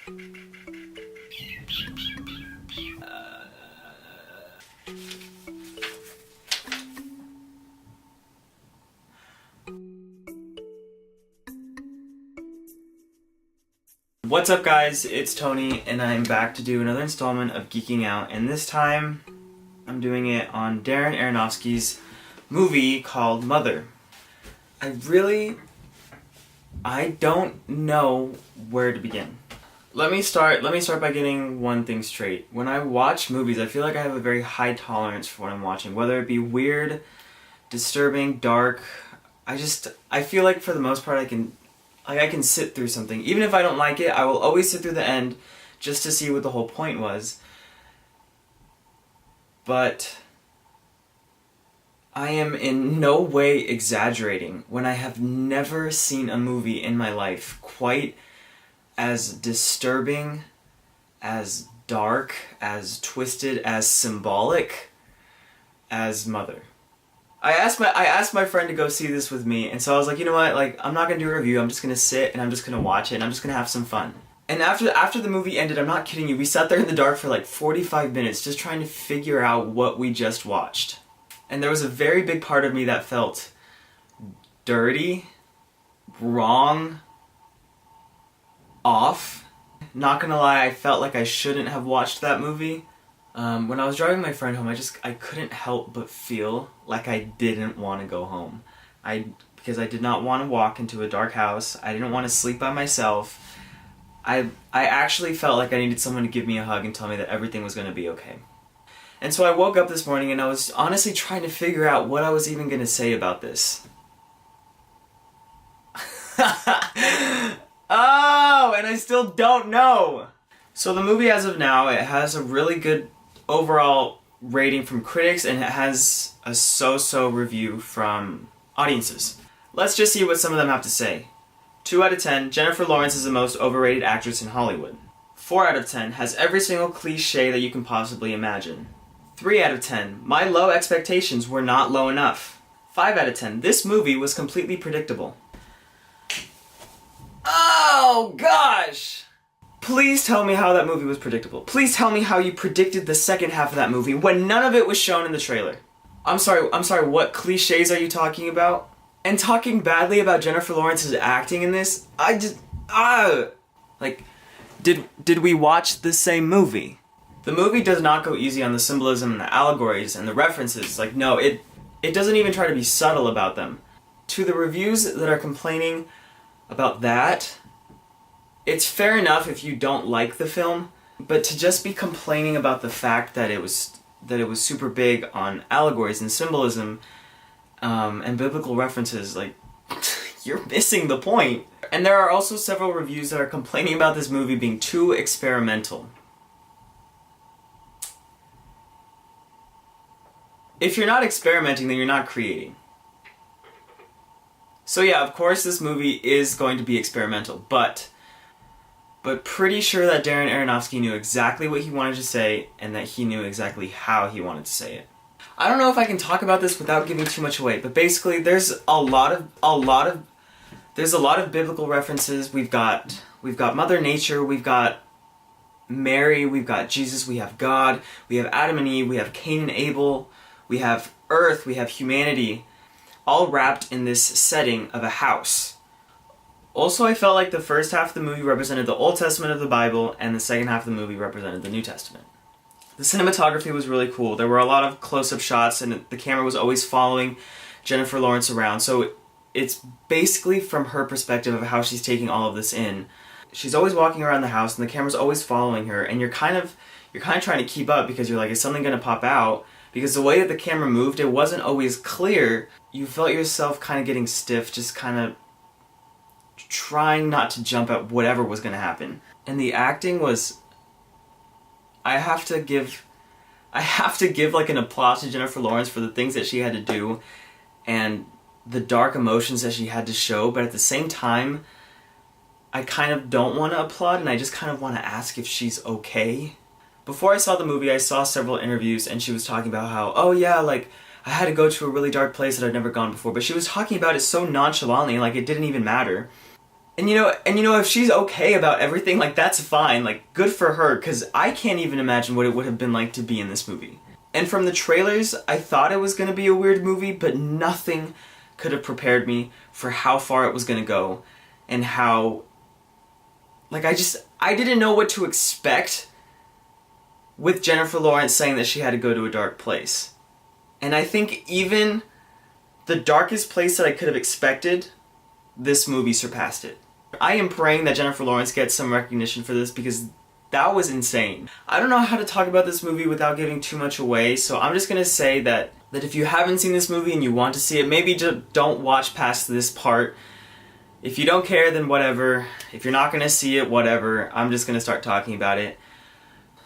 What's up guys, it's Tony and I'm back to do another installment of Geeking Out, and this time I'm doing it on Darren Aronofsky's movie called Mother. I don't know where to begin. Let me start by getting one thing straight. When I watch movies, I feel like I have a very high tolerance for what I'm watching, whether it be weird, disturbing, dark. I feel like for the most part I can sit through something. Even if I don't like it, I will always sit through the end just to see what the whole point was. But I am in no way exaggerating when I have never seen a movie in my life quite as disturbing, as dark, as twisted, as symbolic as Mother. I asked my friend to go see this with me, and so I was like, you know what, like, I'm not gonna do a review, I'm just gonna sit and I'm just gonna watch it and I'm just gonna have some fun. And after the movie ended, I'm not kidding you, we sat there in the dark for like 45 minutes just trying to figure out what we just watched. And there was a very big part of me that felt dirty, wrong, off. Not gonna lie, I felt like I shouldn't have watched that movie. When I was driving my friend home, I couldn't help but feel like I didn't want to go home. Because I did not want to walk into a dark house. I didn't want to sleep by myself. I actually felt like I needed someone to give me a hug and tell me that everything was going to be okay. And so I woke up this morning and I was honestly trying to figure out what I was even going to say about this. Oh, and I still don't know! So the movie, as of now, it has a really good overall rating from critics, and it has a so-so review from audiences. Let's just see what some of them have to say. 2 out of 10, Jennifer Lawrence is the most overrated actress in Hollywood. 4 out of 10, has every single cliche that you can possibly imagine. 3 out of 10, my low expectations were not low enough. 5 out of 10, this movie was completely predictable. Oh gosh! Please tell me how that movie was predictable. Please tell me how you predicted the second half of that movie when none of it was shown in the trailer. I'm sorry, what cliches are you talking about? And talking badly about Jennifer Lawrence's acting in this, did we watch the same movie? The movie does not go easy on the symbolism and the allegories and the references. Like, no, it doesn't even try to be subtle about them. To the reviews that are complaining about that, it's fair enough if you don't like the film, but to just be complaining about the fact that it was super big on allegories and symbolism and biblical references, like, you're missing the point. And there are also several reviews that are complaining about this movie being too experimental. If you're not experimenting, then you're not creating. So yeah, of course this movie is going to be experimental, but pretty sure that Darren Aronofsky knew exactly what he wanted to say and that he knew exactly how he wanted to say it. I don't know if I can talk about this without giving too much away, but basically there's a lot of biblical references. We've got Mother Nature, we've got Mary, we've got Jesus, we have God, we have Adam and Eve, we have Cain and Abel, we have Earth, we have humanity, all wrapped in this setting of a house. Also, I felt like the first half of the movie represented the Old Testament of the Bible, and the second half of the movie represented the New Testament. The cinematography was really cool. There were a lot of close-up shots, and the camera was always following Jennifer Lawrence around, so it's basically from her perspective of how she's taking all of this in. She's always walking around the house, and the camera's always following her, and you're kind of trying to keep up because you're like, is something going to pop out? Because the way that the camera moved, it wasn't always clear. You felt yourself kind of getting stiff, just kind of trying not to jump at whatever was going to happen. And the acting was... I have to give like an applause to Jennifer Lawrence for the things that she had to do and the dark emotions that she had to show, but at the same time, I kind of don't want to applaud and I just kind of want to ask if she's okay. Before I saw the movie, I saw several interviews and she was talking about how, oh yeah, like, I had to go to a really dark place that I'd never gone before, but she was talking about it so nonchalantly, like it didn't even matter. And if she's okay about everything, like, that's fine. Like, good for her, because I can't even imagine what it would have been like to be in this movie. And from the trailers, I thought it was going to be a weird movie, but nothing could have prepared me for how far it was going to go, and how, like, I didn't know what to expect with Jennifer Lawrence saying that she had to go to a dark place. And I think even the darkest place that I could have expected, this movie surpassed it. I am praying that Jennifer Lawrence gets some recognition for this, because that was insane. I don't know how to talk about this movie without giving too much away, so I'm just gonna say that if you haven't seen this movie and you want to see it, maybe just don't watch past this part. If you don't care, then whatever. If you're not gonna see it, whatever. I'm just gonna start talking about it.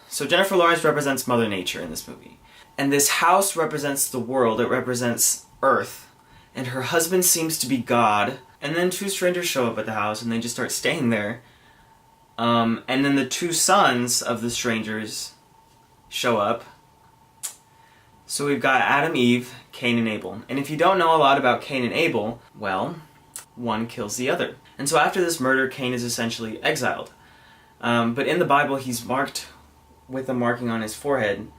So Jennifer Lawrence represents Mother Nature in this movie. And this house represents the world, it represents Earth. And her husband seems to be God. And then two strangers show up at the house and they just start staying there. And then the two sons of the strangers show up. So we've got Adam, Eve, Cain, and Abel. And if you don't know a lot about Cain and Abel, well, one kills the other. And so after this murder, Cain is essentially exiled. But in the Bible, he's marked with a marking on his forehead,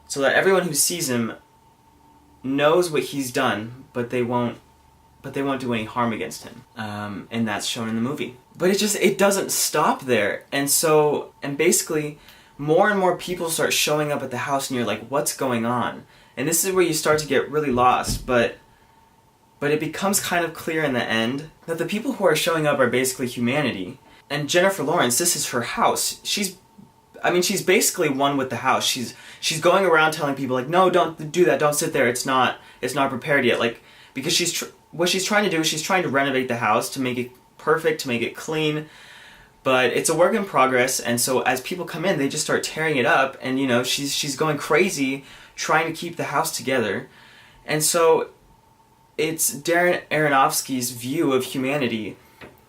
so that everyone who sees him knows what he's done, but they won't do any harm against him. And that's shown in the movie. But it doesn't stop there. And basically, more and more people start showing up at the house, and you're like, what's going on? And this is where you start to get really lost, but it becomes kind of clear in the end that the people who are showing up are basically humanity. And Jennifer Lawrence, this is her house. She's basically one with the house. She's going around telling people, like, no, don't do that, don't sit there, it's not prepared yet. Like, because what she's trying to do is she's trying to renovate the house to make it perfect, to make it clean, but it's a work in progress. And so as people come in, they just start tearing it up, and she's going crazy trying to keep the house together. And so it's Darren Aronofsky's view of humanity.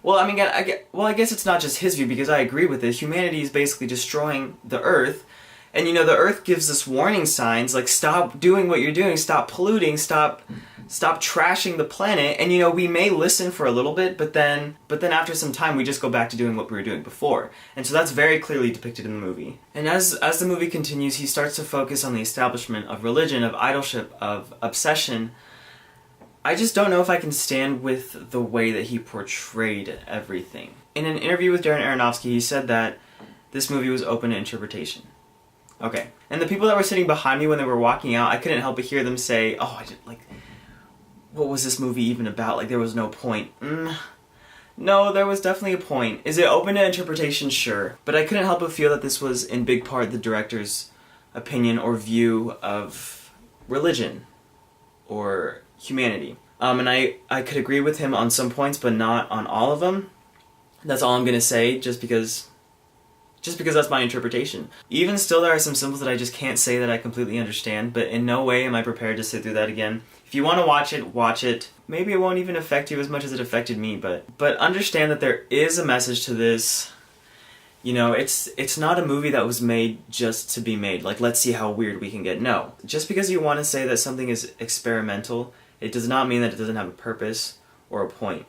Well, I guess it's not just his view, because I agree with it. Humanity is basically destroying the Earth, and the Earth gives us warning signs, like, stop doing what you're doing, stop polluting, stop trashing the planet. And we may listen for a little bit, but then after some time we just go back to doing what we were doing before. And so that's very clearly depicted in the movie. And as the movie continues, he starts to focus on the establishment of religion, of idolship, of obsession. I just don't know if I can stand with the way that he portrayed everything. In an interview with Darren Aronofsky, he said that this movie was open to interpretation. Okay. And the people that were sitting behind me when they were walking out, I couldn't help but hear them say, what was this movie even about? Like, there was no point. No, there was definitely a point. Is it open to interpretation? Sure. But I couldn't help but feel that this was in big part the director's opinion or view of religion or humanity. And I could agree with him on some points, but not on all of them. That's all I'm gonna say, just because that's my interpretation. Even still, there are some symbols that I just can't say that I completely understand, but in no way am I prepared to sit through that again. If you want to watch it. Maybe it won't even affect you as much as it affected me, but understand that there is a message to this. It's not a movie that was made just to be made. Like, let's see how weird we can get. No. Just because you want to say that something is experimental, it does not mean that it doesn't have a purpose or a point.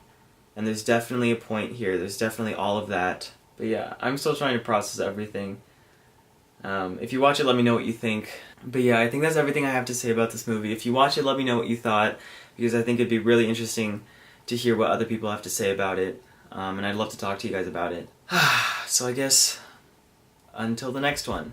And there's definitely a point here. There's definitely all of that. But yeah, I'm still trying to process everything. If you watch it, let me know what you think. But yeah, I think that's everything I have to say about this movie. If you watch it, let me know what you thought, because I think it'd be really interesting to hear what other people have to say about it. And I'd love to talk to you guys about it. So I guess, until the next one.